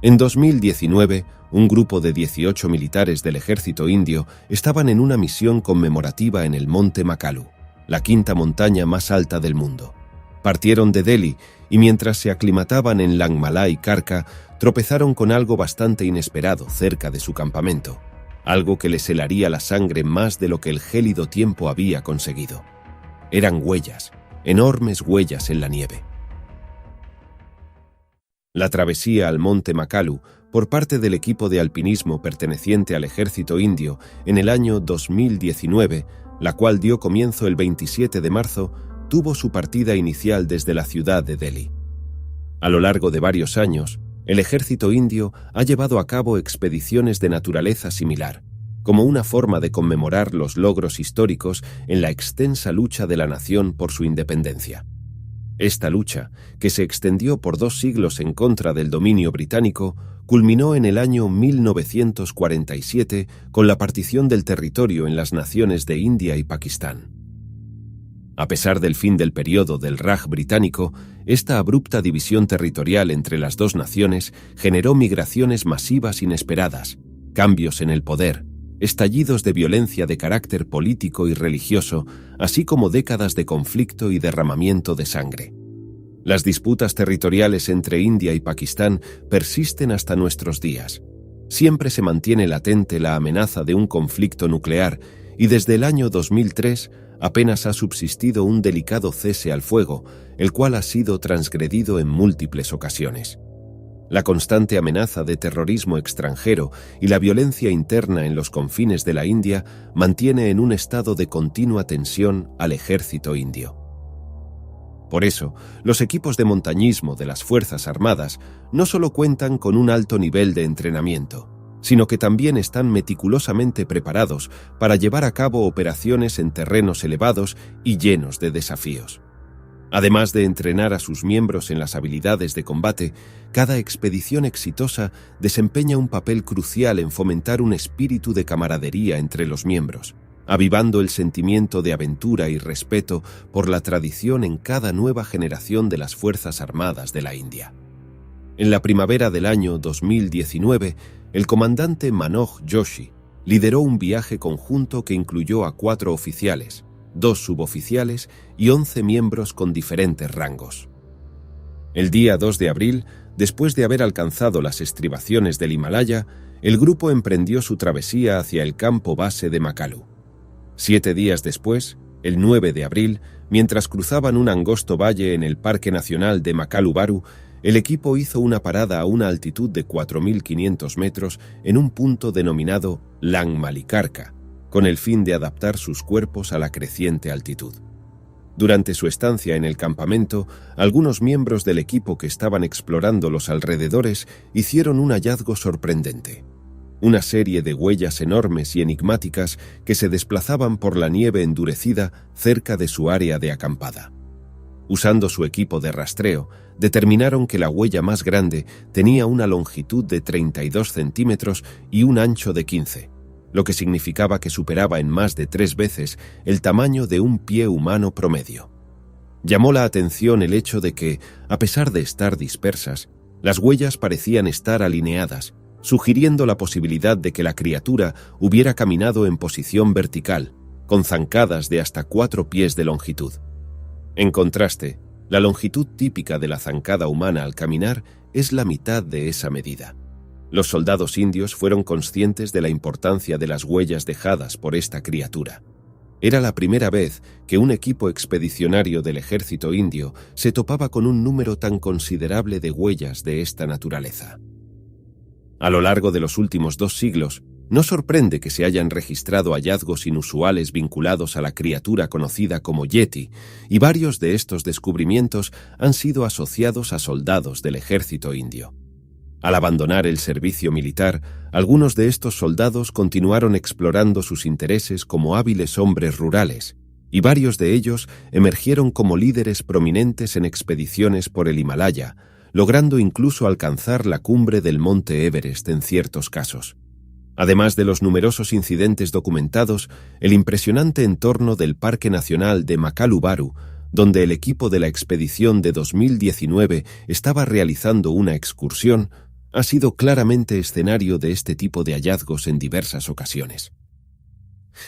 En 2019, un grupo de 18 militares del ejército indio estaban en una misión conmemorativa en el monte Makalu, la quinta montaña más alta del mundo. Partieron de Delhi y mientras se aclimataban en Langmalai Karka, tropezaron con algo bastante inesperado cerca de su campamento, algo que les helaría la sangre más de lo que el gélido tiempo había conseguido. Eran huellas, enormes huellas en la nieve. La travesía al monte Makalu por parte del equipo de alpinismo perteneciente al ejército indio en el año 2019, la cual dio comienzo el 27 de marzo, tuvo su partida inicial desde la ciudad de Delhi. A lo largo de varios años, el ejército indio ha llevado a cabo expediciones de naturaleza similar, como una forma de conmemorar los logros históricos en la extensa lucha de la nación por su independencia. Esta lucha, que se extendió por 2 siglos en contra del dominio británico, culminó en el año 1947 con la partición del territorio en las naciones de India y Pakistán. A pesar del fin del periodo del Raj británico, esta abrupta división territorial entre las dos naciones generó migraciones masivas inesperadas, cambios en el poder, estallidos de violencia de carácter político y religioso, así como décadas de conflicto y derramamiento de sangre. Las disputas territoriales entre India y Pakistán persisten hasta nuestros días. Siempre se mantiene latente la amenaza de un conflicto nuclear y desde el año 2003 apenas ha subsistido un delicado cese al fuego, el cual ha sido transgredido en múltiples ocasiones. La constante amenaza de terrorismo extranjero y la violencia interna en los confines de la India mantiene en un estado de continua tensión al ejército indio. Por eso, los equipos de montañismo de las Fuerzas Armadas no solo cuentan con un alto nivel de entrenamiento, sino que también están meticulosamente preparados para llevar a cabo operaciones en terrenos elevados y llenos de desafíos. Además de entrenar a sus miembros en las habilidades de combate, cada expedición exitosa desempeña un papel crucial en fomentar un espíritu de camaradería entre los miembros, avivando el sentimiento de aventura y respeto por la tradición en cada nueva generación de las Fuerzas Armadas de la India. En la primavera del año 2019, el comandante Manoj Joshi lideró un viaje conjunto que incluyó a 4 oficiales, 2 suboficiales y 11 miembros con diferentes rangos. El día 2 de abril, después de haber alcanzado las estribaciones del Himalaya, el grupo emprendió su travesía hacia el campo base de Makalu. 7 días después, el 9 de abril, mientras cruzaban un angosto valle en el Parque Nacional de Makalu Baru, el equipo hizo una parada a una altitud de 4.500 metros en un punto denominado Langmalai Karka, con el fin de adaptar sus cuerpos a la creciente altitud. Durante su estancia en el campamento, algunos miembros del equipo que estaban explorando los alrededores hicieron un hallazgo sorprendente: una serie de huellas enormes y enigmáticas que se desplazaban por la nieve endurecida cerca de su área de acampada. Usando su equipo de rastreo, determinaron que la huella más grande tenía una longitud de 32 centímetros y un ancho de 15, lo que significaba que superaba en más de 3 veces el tamaño de un pie humano promedio. Llamó la atención el hecho de que, a pesar de estar dispersas, las huellas parecían estar alineadas, sugiriendo la posibilidad de que la criatura hubiera caminado en posición vertical, con zancadas de hasta 4 pies de longitud. En contraste, la longitud típica de la zancada humana al caminar es la mitad de esa medida. Los soldados indios fueron conscientes de la importancia de las huellas dejadas por esta criatura. Era la primera vez que un equipo expedicionario del ejército indio se topaba con un número tan considerable de huellas de esta naturaleza. A lo largo de los últimos 2 siglos, no sorprende que se hayan registrado hallazgos inusuales vinculados a la criatura conocida como Yeti, y varios de estos descubrimientos han sido asociados a soldados del ejército indio. Al abandonar el servicio militar, algunos de estos soldados continuaron explorando sus intereses como hábiles hombres rurales, y varios de ellos emergieron como líderes prominentes en expediciones por el Himalaya, logrando incluso alcanzar la cumbre del monte Everest en ciertos casos. Además de los numerosos incidentes documentados, el impresionante entorno del Parque Nacional de Makalu Baru, donde el equipo de la expedición de 2019 estaba realizando una excursión, ha sido claramente escenario de este tipo de hallazgos en diversas ocasiones.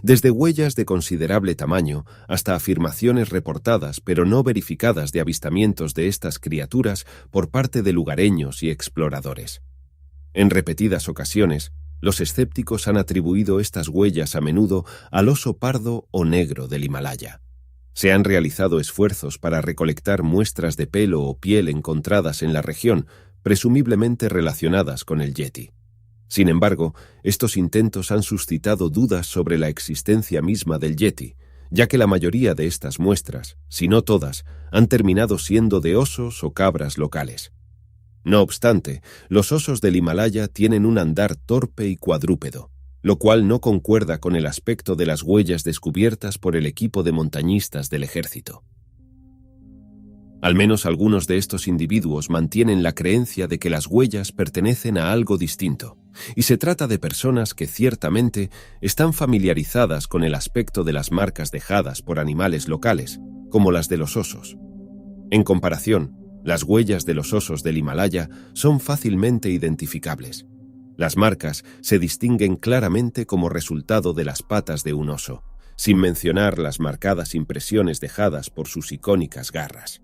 Desde huellas de considerable tamaño hasta afirmaciones reportadas pero no verificadas de avistamientos de estas criaturas por parte de lugareños y exploradores. En repetidas ocasiones, los escépticos han atribuido estas huellas a menudo al oso pardo o negro del Himalaya. Se han realizado esfuerzos para recolectar muestras de pelo o piel encontradas en la región, presumiblemente relacionadas con el Yeti. Sin embargo, estos intentos han suscitado dudas sobre la existencia misma del Yeti, ya que la mayoría de estas muestras, si no todas, han terminado siendo de osos o cabras locales. No obstante, los osos del Himalaya tienen un andar torpe y cuadrúpedo, lo cual no concuerda con el aspecto de las huellas descubiertas por el equipo de montañistas del ejército. Al menos algunos de estos individuos mantienen la creencia de que las huellas pertenecen a algo distinto, y se trata de personas que ciertamente están familiarizadas con el aspecto de las marcas dejadas por animales locales, como las de los osos. En comparación, las huellas de los osos del Himalaya son fácilmente identificables. Las marcas se distinguen claramente como resultado de las patas de un oso, sin mencionar las marcadas impresiones dejadas por sus icónicas garras.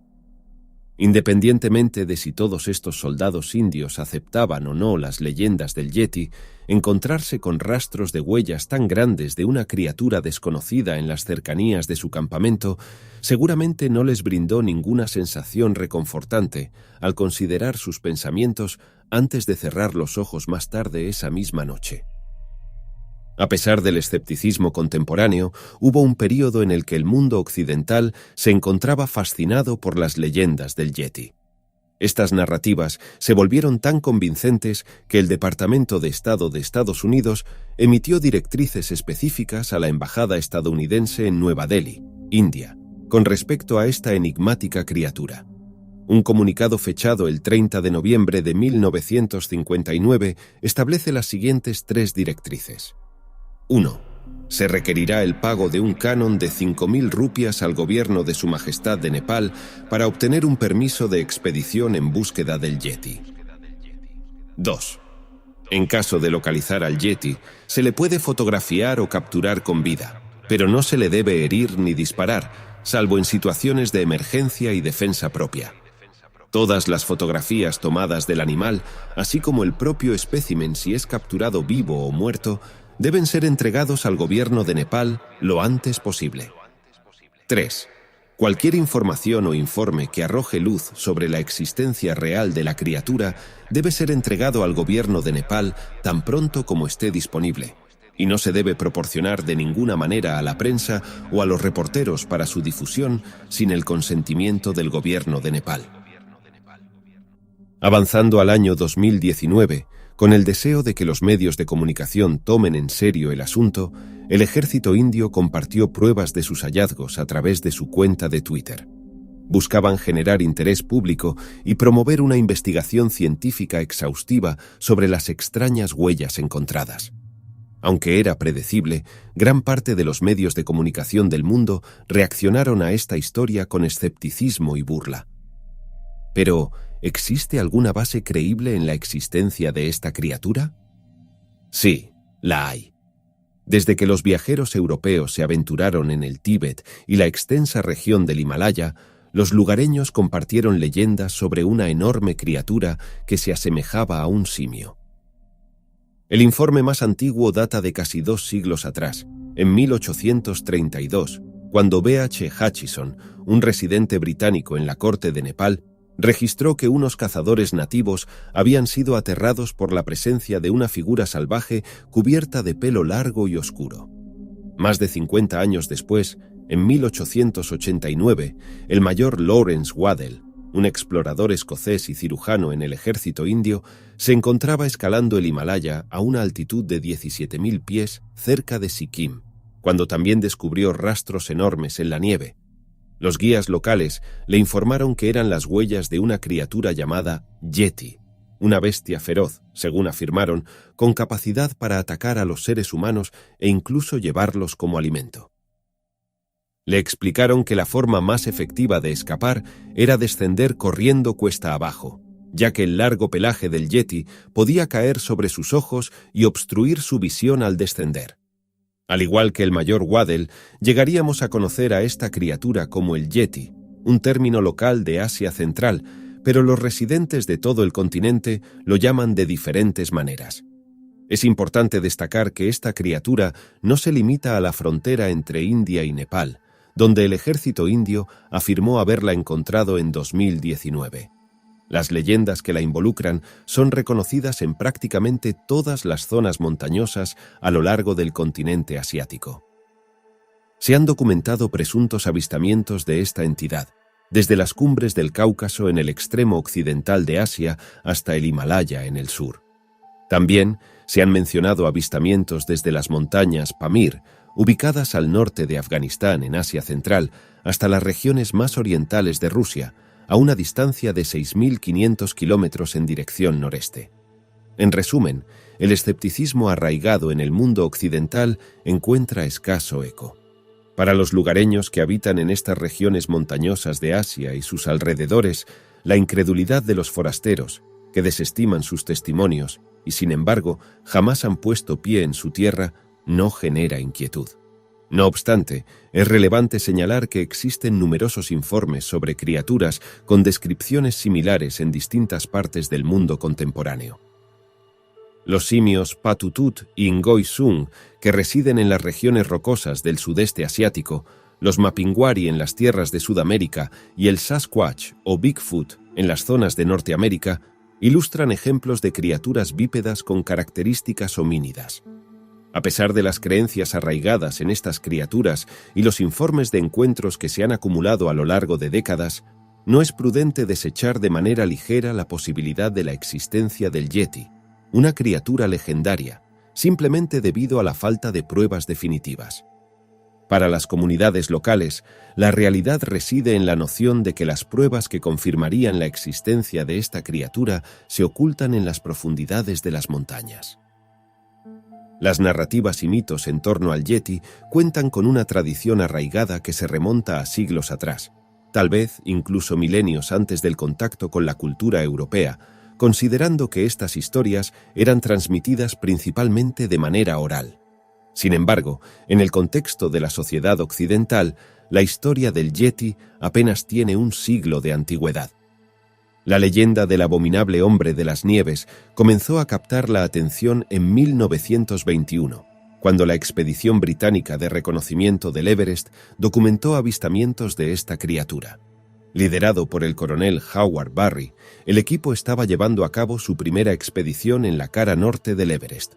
Independientemente de si todos estos soldados indios aceptaban o no las leyendas del Yeti, encontrarse con rastros de huellas tan grandes de una criatura desconocida en las cercanías de su campamento seguramente no les brindó ninguna sensación reconfortante al considerar sus pensamientos antes de cerrar los ojos más tarde esa misma noche. A pesar del escepticismo contemporáneo, hubo un período en el que el mundo occidental se encontraba fascinado por las leyendas del Yeti. Estas narrativas se volvieron tan convincentes que el Departamento de Estado de Estados Unidos emitió directrices específicas a la Embajada estadounidense en Nueva Delhi, India, con respecto a esta enigmática criatura. Un comunicado fechado el 30 de noviembre de 1959 establece las siguientes 3 directrices. 1. Se requerirá el pago de un canon de 5.000 rupias al gobierno de Su Majestad de Nepal para obtener un permiso de expedición en búsqueda del Yeti. 2. En caso de localizar al Yeti, se le puede fotografiar o capturar con vida, pero no se le debe herir ni disparar, salvo en situaciones de emergencia y defensa propia. Todas las fotografías tomadas del animal, así como el propio espécimen si es capturado vivo o muerto, deben ser entregados al gobierno de Nepal lo antes posible. 3. Cualquier información o informe que arroje luz sobre la existencia real de la criatura debe ser entregado al gobierno de Nepal tan pronto como esté disponible, y no se debe proporcionar de ninguna manera a la prensa o a los reporteros para su difusión sin el consentimiento del gobierno de Nepal. Avanzando al año 2019, con el deseo de que los medios de comunicación tomen en serio el asunto, el ejército indio compartió pruebas de sus hallazgos a través de su cuenta de Twitter. Buscaban generar interés público y promover una investigación científica exhaustiva sobre las extrañas huellas encontradas. Aunque era predecible, gran parte de los medios de comunicación del mundo reaccionaron a esta historia con escepticismo y burla. Pero, ¿existe alguna base creíble en la existencia de esta criatura? Sí, la hay. Desde que los viajeros europeos se aventuraron en el Tíbet y la extensa región del Himalaya, los lugareños compartieron leyendas sobre una enorme criatura que se asemejaba a un simio. El informe más antiguo data de casi 2 siglos atrás, en 1832, cuando B.H. Hutchison, un residente británico en la corte de Nepal, registró que unos cazadores nativos habían sido aterrados por la presencia de una figura salvaje cubierta de pelo largo y oscuro. Más de 50 años después, en 1889, el mayor Lawrence Waddell, un explorador escocés y cirujano en el ejército indio, se encontraba escalando el Himalaya a una altitud de 17.000 pies cerca de Sikkim, cuando también descubrió rastros enormes en la nieve. Los guías locales le informaron que eran las huellas de una criatura llamada Yeti, una bestia feroz, según afirmaron, con capacidad para atacar a los seres humanos e incluso llevarlos como alimento. Le explicaron que la forma más efectiva de escapar era descender corriendo cuesta abajo, ya que el largo pelaje del yeti podía caer sobre sus ojos y obstruir su visión al descender. Al igual que el mayor Waddell, llegaríamos a conocer a esta criatura como el yeti, un término local de Asia Central, pero los residentes de todo el continente lo llaman de diferentes maneras. Es importante destacar que esta criatura no se limita a la frontera entre India y Nepal, donde el ejército indio afirmó haberla encontrado en 2019. Las leyendas que la involucran son reconocidas en prácticamente todas las zonas montañosas a lo largo del continente asiático. Se han documentado presuntos avistamientos de esta entidad, desde las cumbres del Cáucaso en el extremo occidental de Asia hasta el Himalaya en el sur. También se han mencionado avistamientos desde las montañas Pamir, ubicadas al norte de Afganistán en Asia Central, hasta las regiones más orientales de Rusia, a una distancia de 6.500 kilómetros en dirección noreste. En resumen, el escepticismo arraigado en el mundo occidental encuentra escaso eco. Para los lugareños que habitan en estas regiones montañosas de Asia y sus alrededores, la incredulidad de los forasteros, que desestiman sus testimonios y, sin embargo, jamás han puesto pie en su tierra, no genera inquietud. No obstante, es relevante señalar que existen numerosos informes sobre criaturas con descripciones similares en distintas partes del mundo contemporáneo. Los simios Patutut y Ngoi Sung, que residen en las regiones rocosas del sudeste asiático, los Mapinguari en las tierras de Sudamérica y el Sasquatch o Bigfoot en las zonas de Norteamérica, ilustran ejemplos de criaturas bípedas con características homínidas. A pesar de las creencias arraigadas en estas criaturas y los informes de encuentros que se han acumulado a lo largo de décadas, no es prudente desechar de manera ligera la posibilidad de la existencia del yeti, una criatura legendaria, simplemente debido a la falta de pruebas definitivas. Para las comunidades locales, la realidad reside en la noción de que las pruebas que confirmarían la existencia de esta criatura se ocultan en las profundidades de las montañas. Las narrativas y mitos en torno al yeti cuentan con una tradición arraigada que se remonta a siglos atrás, tal vez incluso milenios antes del contacto con la cultura europea, considerando que estas historias eran transmitidas principalmente de manera oral. Sin embargo, en el contexto de la sociedad occidental, la historia del yeti apenas tiene un siglo de antigüedad. La leyenda del abominable hombre de las nieves comenzó a captar la atención en 1921, cuando la expedición británica de reconocimiento del Everest documentó avistamientos de esta criatura. Liderado por el coronel Howard Barry, el equipo estaba llevando a cabo su primera expedición en la cara norte del Everest.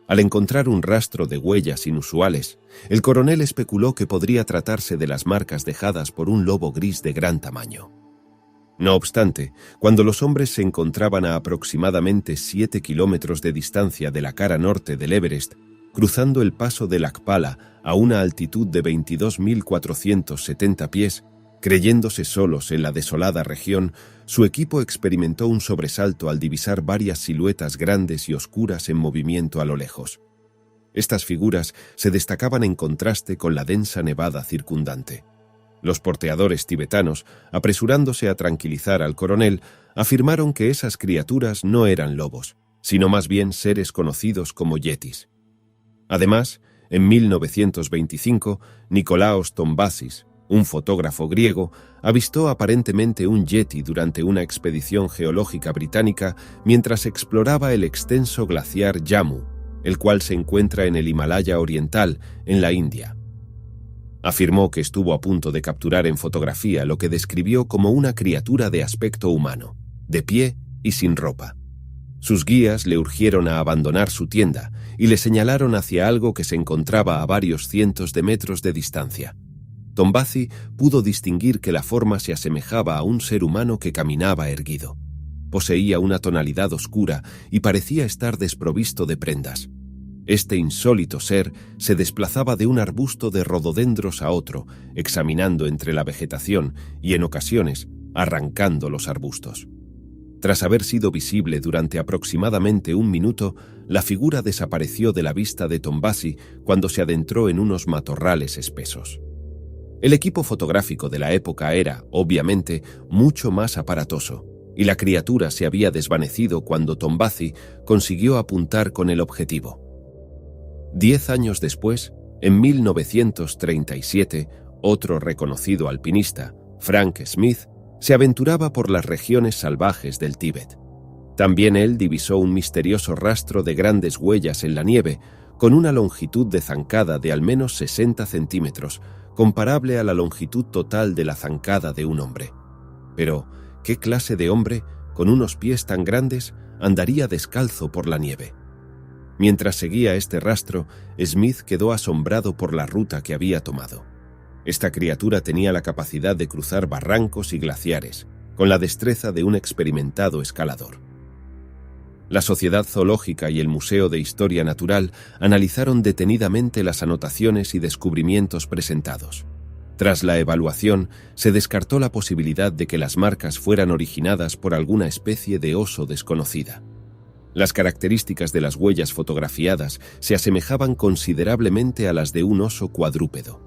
Al encontrar un rastro de huellas inusuales, el coronel especuló que podría tratarse de las marcas dejadas por un lobo gris de gran tamaño. No obstante, cuando los hombres se encontraban a aproximadamente 7 kilómetros de distancia de la cara norte del Everest, cruzando el paso del Akpala a una altitud de 22.470 pies, creyéndose solos en la desolada región, su equipo experimentó un sobresalto al divisar varias siluetas grandes y oscuras en movimiento a lo lejos. Estas figuras se destacaban en contraste con la densa nevada circundante. Los porteadores tibetanos, apresurándose a tranquilizar al coronel, afirmaron que esas criaturas no eran lobos, sino más bien seres conocidos como yetis. Además, en 1925, Nikolaos Tombazis, un fotógrafo griego, avistó aparentemente un yeti durante una expedición geológica británica mientras exploraba el extenso glaciar Jammu, el cual se encuentra en el Himalaya Oriental, en la India. Afirmó que estuvo a punto de capturar en fotografía lo que describió como una criatura de aspecto humano, de pie y sin ropa. Sus guías le urgieron a abandonar su tienda y le señalaron hacia algo que se encontraba a varios cientos de metros de distancia. Tombazi pudo distinguir que la forma se asemejaba a un ser humano que caminaba erguido. Poseía una tonalidad oscura y parecía estar desprovisto de prendas. Este insólito ser se desplazaba de un arbusto de rododendros a otro, examinando entre la vegetación y, en ocasiones, arrancando los arbustos. Tras haber sido visible durante aproximadamente un minuto, la figura desapareció de la vista de Tombazi cuando se adentró en unos matorrales espesos. El equipo fotográfico de la época era, obviamente, mucho más aparatoso, y la criatura se había desvanecido cuando Tombazi consiguió apuntar con el objetivo. 10 años después, en 1937, otro reconocido alpinista, Frank Smith, se aventuraba por las regiones salvajes del Tíbet. También él divisó un misterioso rastro de grandes huellas en la nieve, con una longitud de zancada de al menos 60 centímetros, comparable a la longitud total de la zancada de un hombre. Pero, ¿qué clase de hombre, con unos pies tan grandes, andaría descalzo por la nieve? Mientras seguía este rastro, Smith quedó asombrado por la ruta que había tomado. Esta criatura tenía la capacidad de cruzar barrancos y glaciares, con la destreza de un experimentado escalador. La Sociedad Zoológica y el Museo de Historia Natural analizaron detenidamente las anotaciones y descubrimientos presentados. Tras la evaluación, se descartó la posibilidad de que las marcas fueran originadas por alguna especie de oso desconocida. Las características de las huellas fotografiadas se asemejaban considerablemente a las de un oso cuadrúpedo.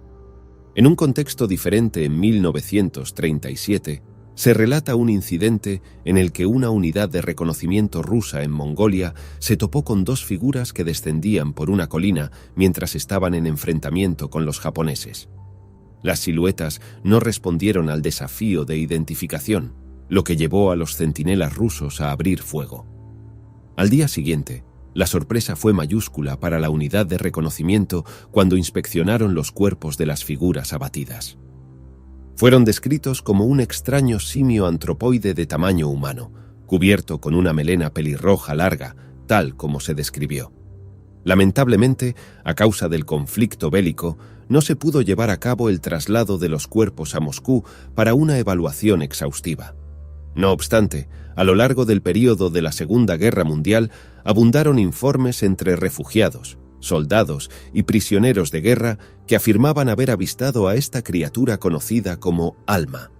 En un contexto diferente, en 1937, se relata un incidente en el que una unidad de reconocimiento rusa en Mongolia se topó con dos figuras que descendían por una colina mientras estaban en enfrentamiento con los japoneses. Las siluetas no respondieron al desafío de identificación, lo que llevó a los centinelas rusos a abrir fuego. Al día siguiente, la sorpresa fue mayúscula para la unidad de reconocimiento cuando inspeccionaron los cuerpos de las figuras abatidas. Fueron descritos como un extraño simio antropoide de tamaño humano, cubierto con una melena pelirroja larga, tal como se describió. Lamentablemente, a causa del conflicto bélico, no se pudo llevar a cabo el traslado de los cuerpos a Moscú para una evaluación exhaustiva. No obstante, a lo largo del período de la Segunda Guerra Mundial, abundaron informes entre refugiados, soldados y prisioneros de guerra que afirmaban haber avistado a esta criatura conocida como Alma.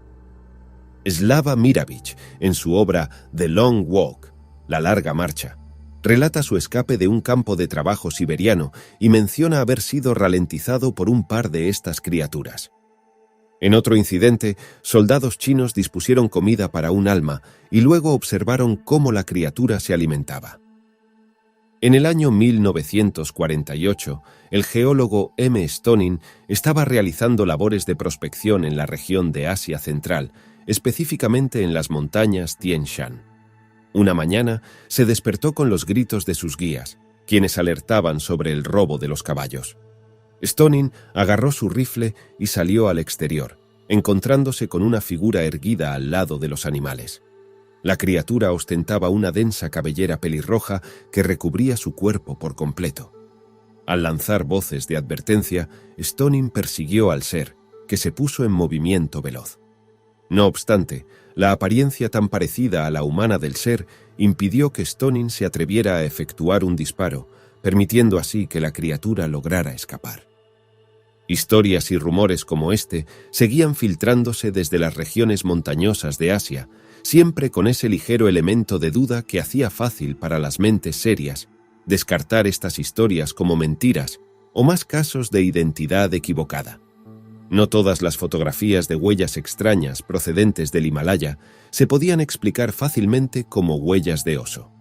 Slava Mirovich, en su obra The Long Walk, La larga marcha, relata su escape de un campo de trabajo siberiano y menciona haber sido ralentizado por un par de estas criaturas. En otro incidente, soldados chinos dispusieron comida para un Alma y luego observaron cómo la criatura se alimentaba. En el año 1948, el geólogo M. Stonin estaba realizando labores de prospección en la región de Asia Central, específicamente en las montañas Tien Shan. Una mañana se despertó con los gritos de sus guías, quienes alertaban sobre el robo de los caballos. Stonin agarró su rifle y salió al exterior, encontrándose con una figura erguida al lado de los animales. La criatura ostentaba una densa cabellera pelirroja que recubría su cuerpo por completo. Al lanzar voces de advertencia, Stonin persiguió al ser, que se puso en movimiento veloz. No obstante, la apariencia tan parecida a la humana del ser impidió que Stonin se atreviera a efectuar un disparo, permitiendo así que la criatura lograra escapar. Historias y rumores como este seguían filtrándose desde las regiones montañosas de Asia, siempre con ese ligero elemento de duda que hacía fácil para las mentes serias descartar estas historias como mentiras o más casos de identidad equivocada. No todas las fotografías de huellas extrañas procedentes del Himalaya se podían explicar fácilmente como huellas de oso.